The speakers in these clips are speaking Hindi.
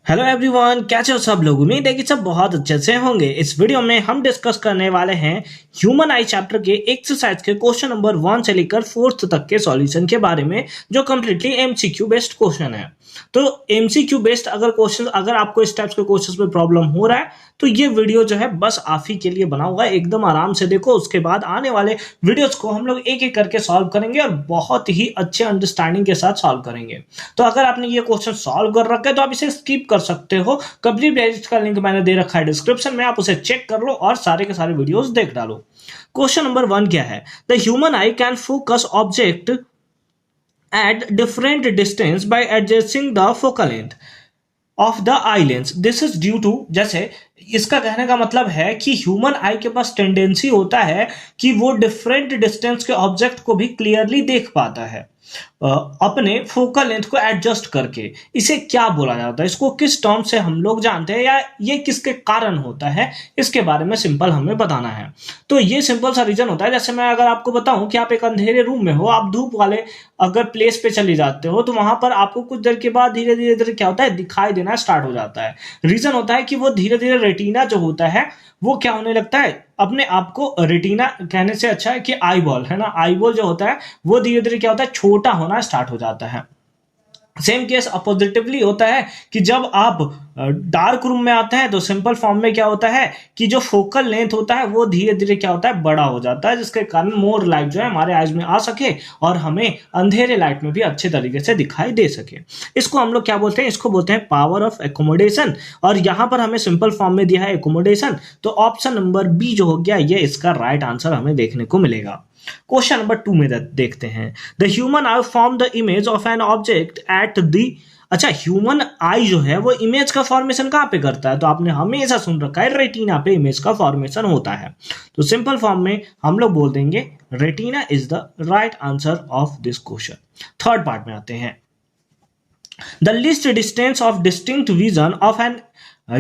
हेलो एवरीवन, कैसे हो सब लोग। उम्मीद है कि सब बहुत अच्छे से होंगे। इस वीडियो में हम डिस्कस करने वाले हैं ह्यूमन आई चैप्टर के एक्सरसाइज के क्वेश्चन नंबर 1 से लेकर 4th तक के सॉल्यूशन के बारे में, जो कम्प्लीटली एमसीक्यू बेस्ड क्वेश्चन है। तो एमसीक्यू बेस्ड अगर आपको इस टाइप्स के क्वेश्चन में प्रॉब्लम हो रहा है तो ये वीडियो जो है बस आप ही के लिए बना हुआ है। एकदम आराम से देखो, उसके बाद आने वाले वीडियोस को हम लोग एक एक करके सॉल्व करेंगे और बहुत ही अच्छे अंडरस्टैंडिंग के साथ सॉल्व करेंगे। तो अगर आपने ये क्वेश्चन सॉल्व कर रखा है तो आप इसे स्किप कर सकते हो। कंप्लीट प्लेलिस्ट का लिंक मैंने दे रखा है डिस्क्रिप्शन में, आप उसे चेक कर लो और सारे के सारे वीडियोस देख डालो। क्वेश्चन नंबर 1 क्या है? The human I can focus object at different distance by adjusting the focal length of the eye lens. This is due to, जैसे इसका कहने का मतलब है कि ह्यूमन आई के पास टेंडेंसी होता है कि वो डिफरेंट डिस्टेंस के ऑब्जेक्ट को भी क्लियरली देख पाता है अपने फोकल लेंथ को एडजस्ट करके। इसे क्या बोला जाता है, इसको किस टर्म से हम लोग जानते हैं, या ये किसके कारण होता है, इसके बारे में सिंपल हमें बताना है। तो ये सिंपल सा रीजन होता है। जैसे मैं अगर आपको बताऊं कि आप एक अंधेरे रूम में हो, आप धूप वाले अगर प्लेस पे चले जाते हो तो वहां पर आपको कुछ देर के बाद धीरे धीरे क्या होता है, दिखाई देना स्टार्ट हो जाता है। रीजन होता है कि वो धीरे धीरे रेटिना जो होता है वो क्या होने लगता है, अपने आप को, रेटिना कहने से अच्छा है कि आई बॉल है ना, आई बॉल जो होता है वो धीरे धीरे क्या होता है, छोटा होना स्टार्ट हो जाता है। सेम केस अपोजिटिवली होता है कि जब आप डार्क रूम में आते हैं तो सिंपल फॉर्म में क्या होता है कि जो फोकल लेंथ होता है वो धीरे धीरे क्या होता है, बड़ा हो जाता है, जिसके कारण मोर लाइट जो है हमारे आईज में आ सके और हमें अंधेरे लाइट में भी अच्छे तरीके से दिखाई दे सके। इसको हम लोग क्या बोलते हैं, इसको बोलते हैं पावर ऑफ एकोमोडेशन। और यहां पर हमें सिंपल फॉर्म में दिया है एकोमोडेशन, तो ऑप्शन नंबर बी जो हो गया ये इसका राइट आंसर हमें देखने को मिलेगा। क्वेश्चन नंबर 2 में देखते हैं। The human I form the image of an object at the, अच्छा ह्यूमन आई जो है वो इमेज का फॉर्मेशन कहां पे करता है, तो आपने हमेशा सुन रखा है रेटिना पे इमेज का फॉर्मेशन होता है। तो सिंपल फॉर्म में हम लोग बोल देंगे retina is the right answer of this question. Third part में आते हैं। The list distance of distinct vision of an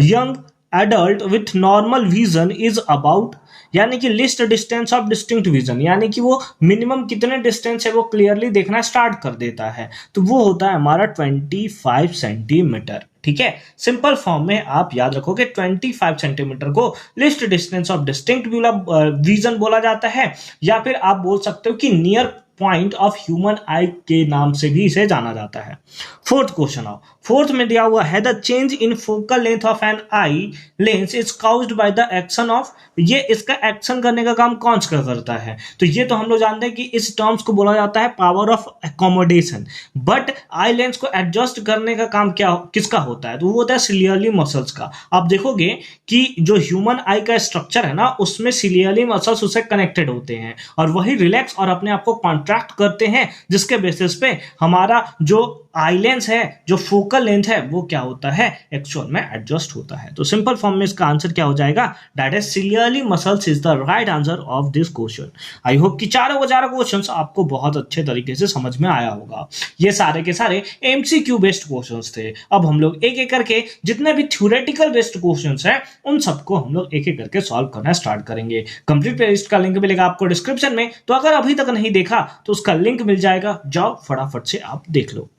young adult with normal vision is about, यानी कि list distance of distinct vision, यानी कि वो मिनिमम कितने डिस्टेंस है वो क्लियरली देखना स्टार्ट कर देता है, तो वो होता है हमारा 25 सेंटीमीटर। ठीक है, सिंपल फॉर्म में आप याद रखोगे 25 सेंटीमीटर को list distance of distinct vision बोला जाता है, या फिर आप बोल सकते हो कि नियर पॉइंट ऑफ ह्यूमन आई के नाम से भी इसे जाना जाता है। फोर्थ क्वेश्चन आओ। फोर्थ में दिया हुआ है the change in focal length of an eye lens is caused by the action of, ये इसका एक्शन करने का काम कौन सा करता है, तो ये तो हम लोग जानते हैं कि इस टर्म्स को बोला जाता है power of accommodation. But eye lens को एडजस्ट करने का काम क्या किसका होता है, तो वो होता है सिलियरली मसल्स का। आप देखोगे कि जो ह्यूमन आई का स्ट्रक्चर है ना उसमें सिलियरली मसल्स उससे कनेक्टेड होते हैं और वही रिलैक्स और अपने आप को कॉन्ट्रैक्ट करते हैं, जिसके बेसिस पे हमारा जो आई लेंस है, जो फोकल लेंथ है, वो क्या होता है, एक्चुअल में एडजस्ट होता है। तो सिंपल फॉर्म में इसका आंसर क्या हो जाएगा, that is ciliary muscles is the right answer of this question. I hope कि चारों के चारों क्वेश्चंस आपको बहुत अच्छे तरीके से समझ में आया होगा। ये सारे के सारे एमसीक्यू बेस्ड क्वेश्चंस थे। अब हम लोग एक एक करके जितने भी थ्योरेटिकल बेस्ड क्वेश्चंस हैं उन सबको हम लोग एक एक करके सॉल्व करना स्टार्ट करेंगे। कंप्लीट प्लेलिस्ट का लिंक मिलेगा आपको डिस्क्रिप्शन में, तो अगर अभी तक नहीं देखा तो उसका लिंक मिल जाएगा, जाओ फटाफट से आप देख लो।